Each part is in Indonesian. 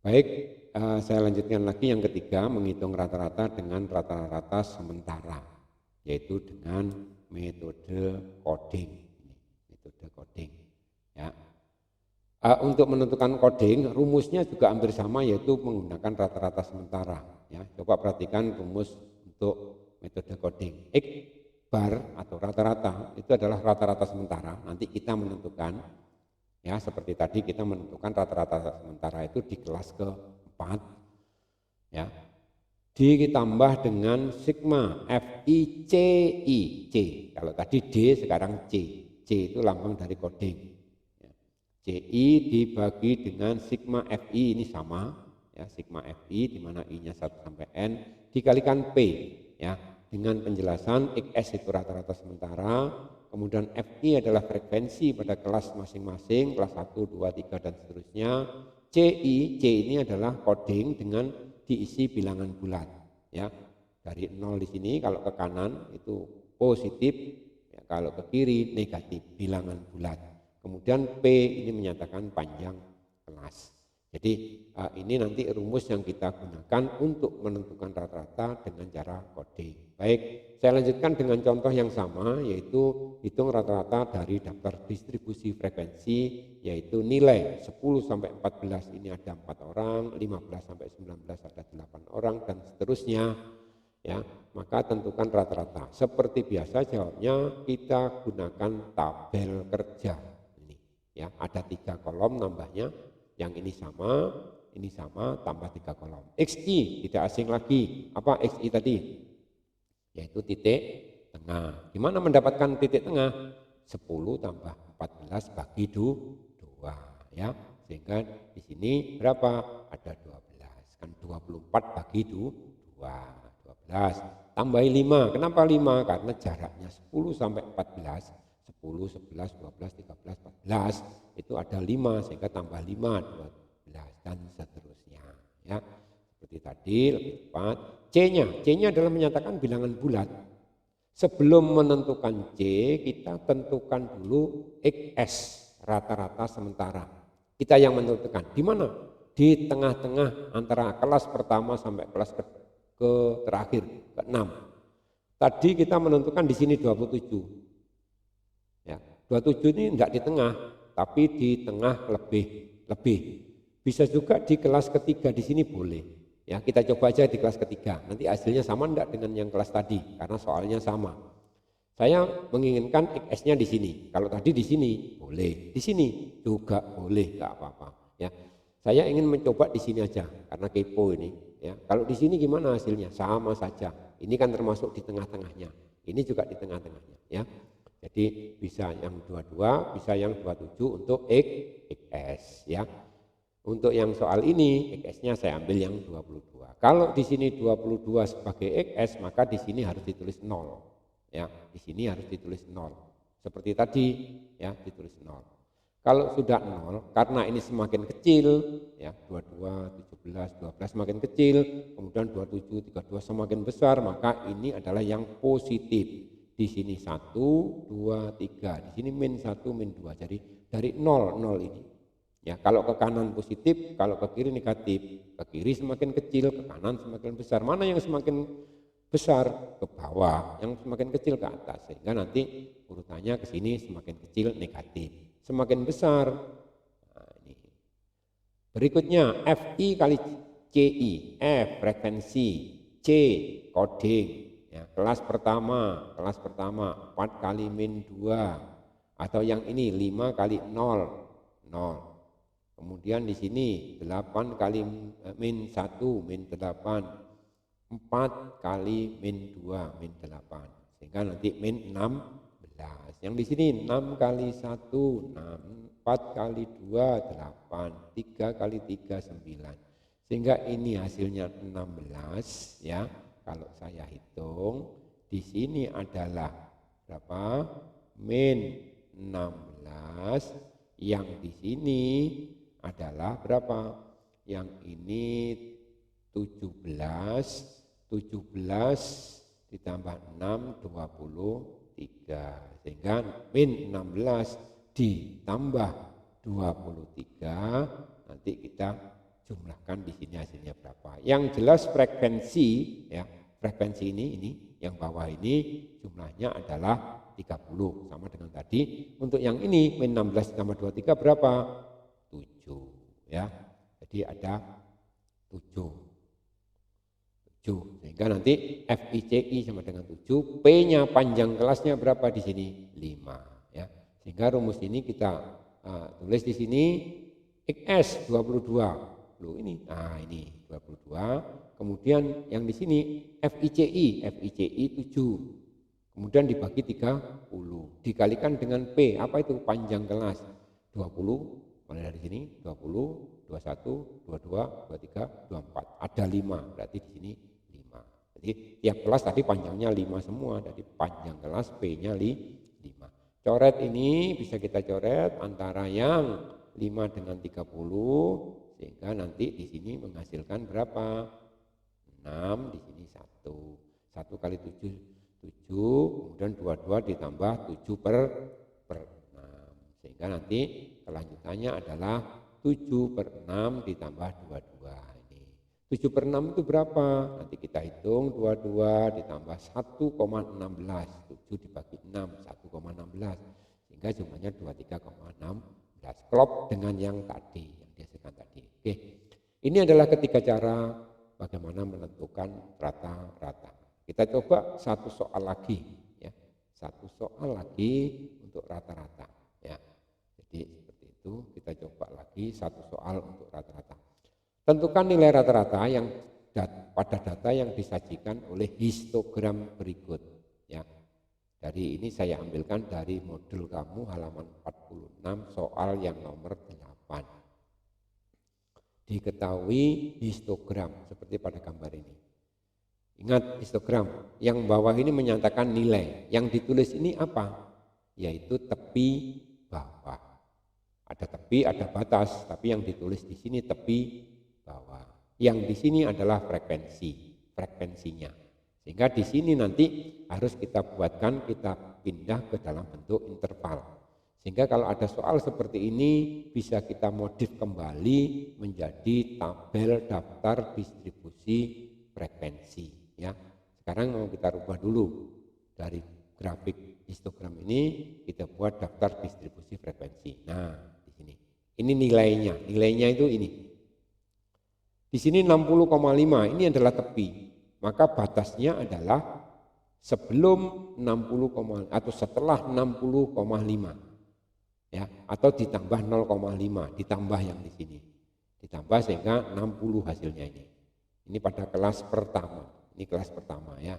Baik, saya lanjutkan lagi yang ketiga, menghitung rata-rata dengan rata-rata sementara, yaitu dengan metode coding. Metode coding, ya. Untuk menentukan coding, rumusnya juga hampir sama, yaitu menggunakan rata-rata sementara. Ya, coba perhatikan rumus untuk metode coding. X bar atau rata-rata itu adalah rata-rata sementara. Nanti kita menentukan, ya seperti tadi kita menentukan rata-rata sementara itu di kelas keempat, ya. Ditambah dengan sigma FI CI C. Kalau tadi D sekarang C. C itu lambang dari coding. CI dibagi dengan sigma FI ini sama, ya sigma FI di mana I-nya 1 sampai N dikalikan P, ya dengan penjelasan XS itu rata-rata sementara, kemudian FI adalah frekuensi pada kelas masing-masing, kelas 1, 2, 3 dan seterusnya. CI, C ini adalah coding dengan diisi bilangan bulat, ya dari 0 di sini kalau ke kanan itu positif, ya, kalau ke kiri negatif bilangan bulat. Kemudian P ini menyatakan panjang kelas. Jadi ini nanti rumus yang kita gunakan untuk menentukan rata-rata dengan cara coding. Baik, saya lanjutkan dengan contoh yang sama, yaitu hitung rata-rata dari daftar distribusi frekuensi, yaitu nilai 10 sampai 14 ini ada 4 orang, 15 sampai 19 ada 8 orang dan seterusnya. Ya, maka tentukan rata-rata. Seperti biasa jawabnya kita gunakan tabel kerja. Ya, ada 3 kolom nambahnya, yang ini sama tambah 3 kolom. XI tidak asing lagi, apa XI tadi? Yaitu titik tengah. Gimana mendapatkan titik tengah? 10 tambah 14 bagi 2, ya. Sehingga di sini berapa? Ada 12. Kan 24 bagi 12. Tambah 5. Kenapa 5? Karena jaraknya 10 sampai 14. 10, 11, 12, 13, 14 itu ada 5 sehingga tambah 5, 12 dan seterusnya, ya. Seperti tadi lebih cepat. C-nya adalah menyatakan bilangan bulat. Sebelum menentukan C, kita tentukan dulu XS rata-rata sementara. Kita yang menentukan di mana? Di tengah-tengah antara kelas pertama sampai kelas ke terakhir, ke-6. Tadi kita menentukan di sini 27. 27 ini tidak di tengah, tapi di tengah lebih. Bisa juga di kelas ketiga di sini boleh. Ya, kita coba aja di kelas ketiga. Nanti hasilnya sama enggak dengan yang kelas tadi, karena soalnya sama. Saya menginginkan XS-nya di sini. Kalau tadi di sini boleh, di sini juga boleh, enggak apa-apa. Ya, saya ingin mencoba di sini aja, karena kepo ini. Ya, kalau di sini gimana hasilnya? Sama saja. Ini kan termasuk di tengah-tengahnya. Ini juga di tengah-tengahnya. Ya. Jadi bisa yang 22, bisa yang 27 untuk XS, ya. Untuk yang soal ini XS-nya saya ambil yang 22. Kalau di sini 22 sebagai XS, maka di sini harus ditulis 0. Ya, di sini harus ditulis 0. Seperti tadi, ya, ditulis 0. Kalau sudah 0, karena ini semakin kecil, ya, 22, 17, 12 semakin kecil, kemudian 27, 32 semakin besar, maka ini adalah yang positif. Di sini 1, 2, 3, di sini min 1, min 2. Jadi dari 0 ini. Ya, kalau ke kanan positif, kalau ke kiri negatif. Ke kiri semakin kecil, ke kanan semakin besar. Mana yang semakin besar? Ke bawah. Yang semakin kecil ke atas. Sehingga nanti urutannya ke sini semakin kecil negatif. Semakin besar. Nah, ini. Berikutnya FI kali CI. F frekuensi, C coding. Ya, kelas pertama 4 kali min 2 atau yang ini 5 kali 0. Kemudian di sini 8 kali min 1 min 8, 4 kali min 2 min 8 sehingga nanti min 16. Yang di sini 6 kali 1 6, 4 kali 2 8, 3 kali 3 9. Sehingga ini hasilnya 16, ya. Kalau saya hitung di sini adalah berapa? Min 16, yang di sini adalah berapa? Yang ini 17 ditambah 6 23. Sehingga min 16 ditambah 23 nanti kita jumlahkan di sini hasilnya berapa. Yang jelas frekuensi ya, frekuensi ini yang bawah ini jumlahnya adalah 30 sama dengan tadi. Untuk yang ini min 16 tambah 23 berapa? 7 ya. Jadi ada 7. Sehingga nanti FICI sama dengan 7, P-nya panjang kelasnya berapa di sini? 5 ya. Sehingga rumus ini kita tulis di sini XS 22. Loh ini. Nah, ini 22. Kemudian yang di sini FICI 7. Kemudian dibagi 30 dikalikan dengan P, apa itu panjang kelas? 20. Mulai dari sini 20, 21, 22, 23, 24. Ada 5, berarti di sini 5. Jadi tiap kelas tadi panjangnya 5 semua, jadi panjang kelas P-nya 5. Coret ini bisa kita coret antara yang 5 dengan 30, sehingga nanti di sini menghasilkan berapa? 6, di sini 1. 1 kali 7, 7, kemudian 22 ditambah 7 per 6. Sehingga nanti kelanjutannya adalah 7 per 6 ditambah 22 ini. 7 per 6 itu berapa? Nanti kita hitung 22 ditambah 1,16. 7 dibagi 6, 1,16. Sehingga jumlahnya 23,16. Klop dengan yang tadi, yang dihasilkan tadi. Oke. Ini adalah ketiga cara bagaimana menentukan rata-rata. Kita coba satu soal lagi ya. Satu soal lagi untuk rata-rata ya. Jadi seperti itu, kita coba lagi satu soal untuk rata-rata. Tentukan nilai rata-rata yang pada data yang disajikan oleh histogram berikut ya. Dari ini saya ambilkan dari modul kamu halaman 46 soal yang nomor 8. Diketahui histogram seperti pada gambar ini. Ingat histogram, yang bawah ini menyatakan nilai. Yang ditulis ini apa? Yaitu tepi bawah. Ada tepi, ada batas, tapi yang ditulis di sini tepi bawah. Yang di sini adalah frekuensinya. Sehingga di sini nanti harus kita buatkan, kita pindah ke dalam bentuk interval. Sehingga kalau ada soal seperti ini bisa kita modif kembali menjadi tabel daftar distribusi frekuensi ya. Sekarang mau kita rubah dulu dari grafik histogram ini kita buat daftar distribusi frekuensi. Nah, di sini. Ini nilainya. Nilainya itu ini. Di sini 60,5 ini adalah tepi. Maka batasnya adalah sebelum 60, atau setelah 60,5 ya, atau ditambah 0,5, ditambah yang di sini. Ditambah sehingga 60 hasilnya ini. Ini pada kelas pertama. Ini kelas pertama ya.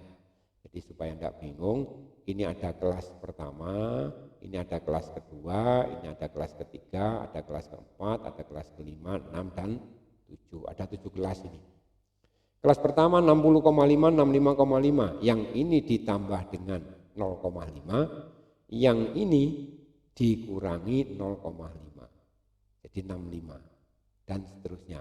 Jadi supaya tidak bingung, ini ada kelas pertama, ini ada kelas kedua, ini ada kelas ketiga, ada kelas keempat, ada kelas kelima, 6 dan 7. Ada 7 kelas ini. Kelas pertama 60,5, 65,5. Yang ini ditambah dengan 0,5, yang ini dikurangi 0,5. Jadi 65 dan seterusnya.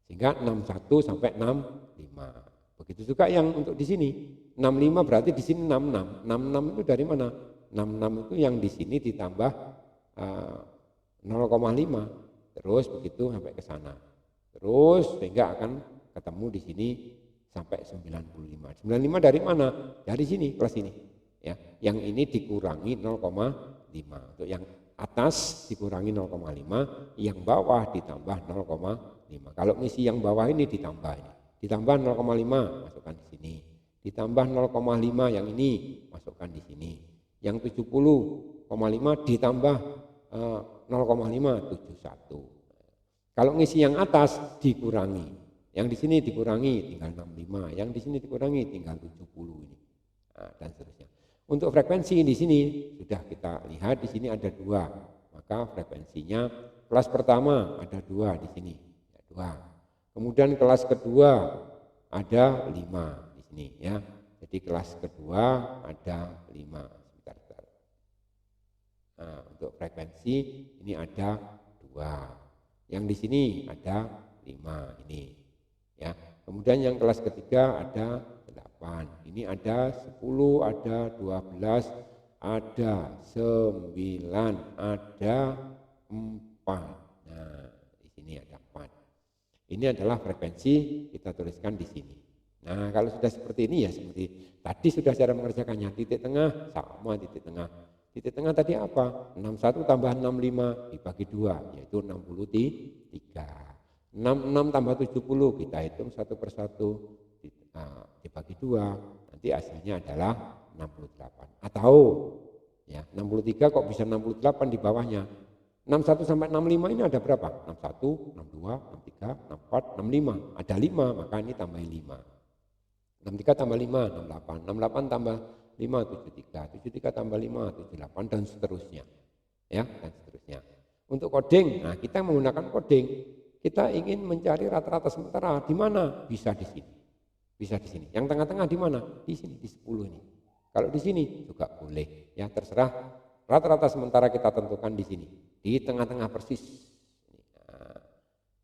Sehingga 61 sampai 65. Begitu juga yang untuk di sini. 65 berarti di sini 66. 66 itu dari mana? 66 itu yang di sini ditambah 0,5. Terus begitu sampai ke sana. Terus sehingga akan ketemu di sini sampai 95. 95 dari mana? Dari sini, kelas ini. Ya, yang ini dikurangi 0,5. Untuk yang atas dikurangi 0,5, yang bawah ditambah 0,5. Kalau ngisi yang bawah ini ditambah ini. Ditambah 0,5 masukkan di sini. Ditambah 0,5 yang ini masukkan di sini. Yang 70,5 ditambah 0,5 71. Kalau ngisi yang atas dikurangi. Yang di sini dikurangi tinggal 65, yang di sini dikurangi tinggal 70 ini. Nah, dan seterusnya. Untuk frekuensi di sini sudah kita lihat di sini ada 2. Maka frekuensinya kelas pertama ada 2 di sini. Ya, 2. Kemudian kelas kedua ada 5 di sini ya. Jadi kelas kedua ada 5. Sebentar. Nah, untuk frekuensi ini ada 2. Yang di sini ada 5 ini. Ya. Kemudian yang kelas ketiga ada 8. Ini ada 10, ada 12, ada 9, ada 4. Nah, di sini ada 4. Ini adalah frekuensi, kita tuliskan di sini. Nah, kalau sudah seperti ini ya seperti tadi sudah cara mengerjakannya. Titik tengah sama titik tengah. Titik tengah tadi apa? 61 tambah 65 dibagi 2, yaitu 63. 66 tambah 70 kita hitung satu persatu, dibagi 2, nanti hasilnya adalah 68. Atau ya 63 kok bisa 68 di bawahnya? 61 sampai 65 ini ada berapa? 61, 62, 63, 64, 65. Ada 5, maka ini tambahin 5. 63 tambah 5, 68. 68 tambah 5, 73. 73 tambah 5, 78 dan seterusnya. Ya, dan seterusnya. Untuk coding, nah kita menggunakan coding. Kita ingin mencari rata-rata sementara di mana? Bisa di sini. Bisa di sini. Yang tengah-tengah di mana? Di sini, di 10 ini. Kalau di sini juga boleh, ya terserah. Rata-rata sementara kita tentukan di sini, di tengah-tengah persis. Nah,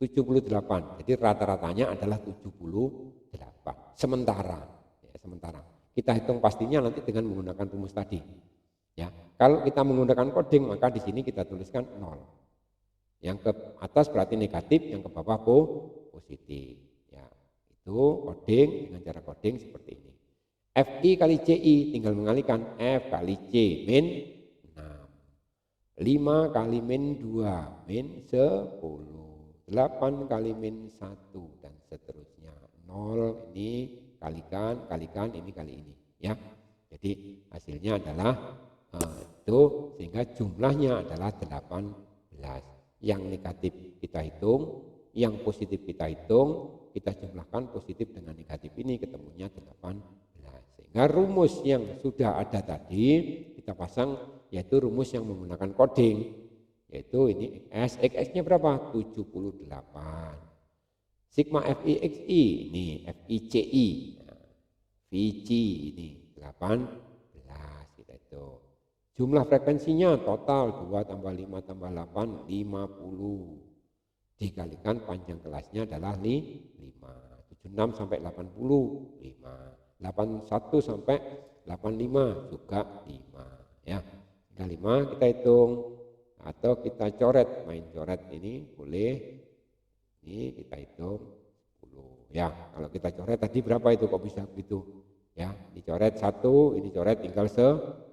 78. Jadi rata-ratanya adalah 78. Sementara, ya, sementara. Kita hitung pastinya nanti dengan menggunakan rumus tadi. Ya, kalau kita menggunakan coding maka di sini kita tuliskan 0. Yang ke atas berarti negatif, yang ke bawah positif. Ya, itu coding dengan cara coding seperti ini. FI kali CI tinggal mengalihkan F kali C min 6. 5 kali min 2 min 10. 8 kali min 1 dan seterusnya. 0 ini kalikan, ini kali ini. Ya, jadi hasilnya adalah itu, sehingga jumlahnya adalah 18. Yang negatif kita hitung, yang positif kita hitung, kita jumlahkan positif dengan negatif ini ketemunya 18. Sehingga rumus yang sudah ada tadi kita pasang, yaitu rumus yang menggunakan coding, yaitu ini X-nya berapa? 78. Sigma FIXI ini FICI, VC ini 18 kita itu. Jumlah frekuensinya total 2 tambah 5 tambah 8, 50. Dikalikan panjang kelasnya adalah 5. 76 sampai 80, 5. 81 sampai 85 juga 5. Ya, 5 kita hitung atau kita coret, main coret ini boleh. Ini kita hitung 10. Ya, kalau kita coret tadi berapa itu kok bisa begitu? Ya, dicoret 1, ini coret tinggal 10.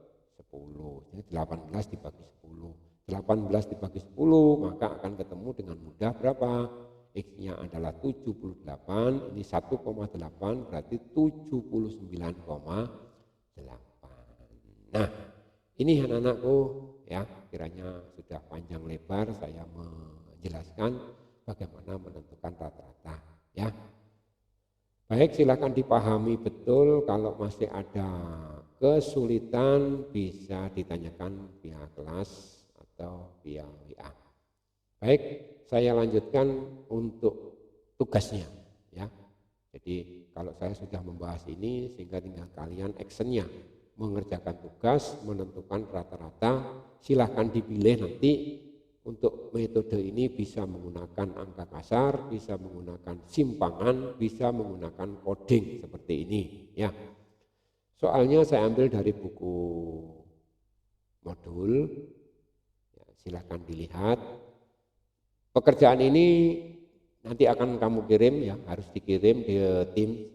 Jadi 18 dibagi 10. 18 dibagi 10 maka akan ketemu dengan mudah berapa? X-nya adalah 78, ini 1,8 berarti 79,8. Nah, ini anak-anakku ya, kiranya sudah panjang lebar saya menjelaskan bagaimana menentukan rata-rata ya. Baik, silakan dipahami betul. Kalau masih ada kesulitan bisa ditanyakan via kelas atau via WA. Baik, saya lanjutkan untuk tugasnya ya. Jadi kalau saya sudah membahas ini sehingga tinggal kalian actionnya mengerjakan tugas, menentukan rata-rata. Silahkan dipilih nanti. Untuk metode ini bisa menggunakan angka kasar, bisa menggunakan simpangan, bisa menggunakan coding seperti ini ya. Soalnya saya ambil dari buku modul, ya, silahkan dilihat. Pekerjaan ini nanti akan kamu kirim ya, harus dikirim di tim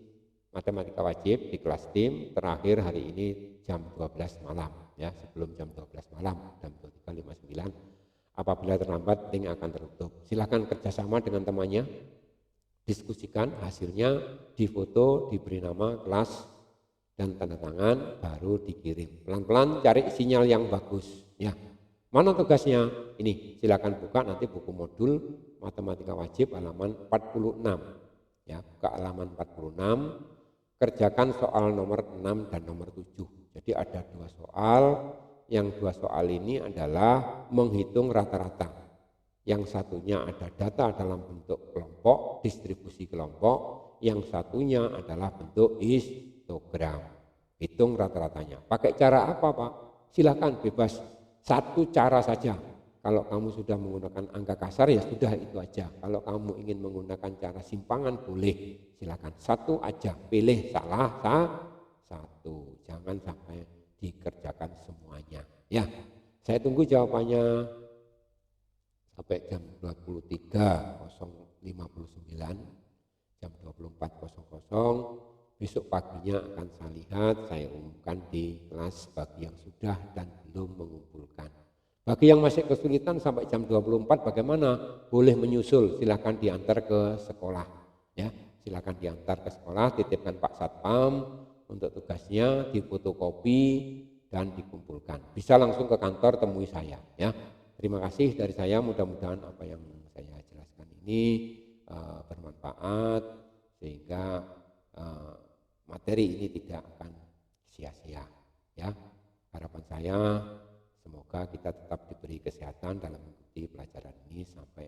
matematika wajib di kelas tim terakhir hari ini jam 12 malam ya, sebelum jam 12 malam jam 23.59. Apabila terlambat link akan tertutup. Silakan kerjasama dengan temannya, diskusikan hasilnya, difoto, diberi nama, kelas, dan tanda tangan, baru dikirim. Pelan-pelan cari sinyal yang bagus. Ya, mana tugasnya? Ini silakan buka nanti buku modul matematika wajib halaman 46. Ya, buka halaman 46. Kerjakan soal nomor 6 dan nomor 7. Jadi ada 2 soal. Yang 2 soal ini adalah menghitung rata-rata. Yang satunya ada data dalam bentuk kelompok, distribusi kelompok. Yang satunya adalah bentuk histogram. Hitung rata-ratanya. Pakai cara apa Pak? Silakan bebas. Satu cara saja. Kalau kamu sudah menggunakan angka kasar ya sudah itu aja. Kalau kamu ingin menggunakan cara simpangan boleh. Silakan satu aja. Pilih salah satu. Jangan sampai dikerjakan semuanya ya. Saya tunggu jawabannya sampai jam 23.00 jam 24.00. Besok paginya akan saya lihat, saya umumkan di kelas bagi yang sudah dan belum mengumpulkan. Bagi yang masih kesulitan sampai jam 24 bagaimana? Boleh menyusul, silakan diantar ke sekolah. Ya, silakan diantar ke sekolah, titipkan Pak Satpam untuk tugasnya, difotokopi dan dikumpulkan. Bisa langsung ke kantor temui saya. Ya, terima kasih dari saya. Mudah-mudahan apa yang saya jelaskan ini bermanfaat sehingga materi ini tidak akan sia-sia. Ya, harapan saya semoga kita tetap diberi kesehatan dalam mengikuti pelajaran ini sampai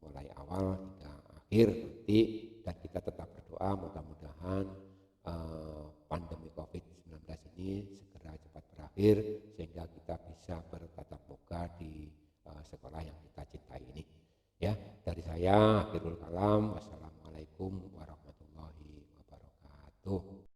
mulai awal hingga akhir nanti, dan kita tetap berdoa mudah-mudahan pandemi COVID-19 ini segera cepat berakhir sehingga kita bisa bertatap muka di sekolah yang kita cintai ini. Ya, dari saya akhirul kalam. Wassalamualaikum warahmatullahi wabarakatuh.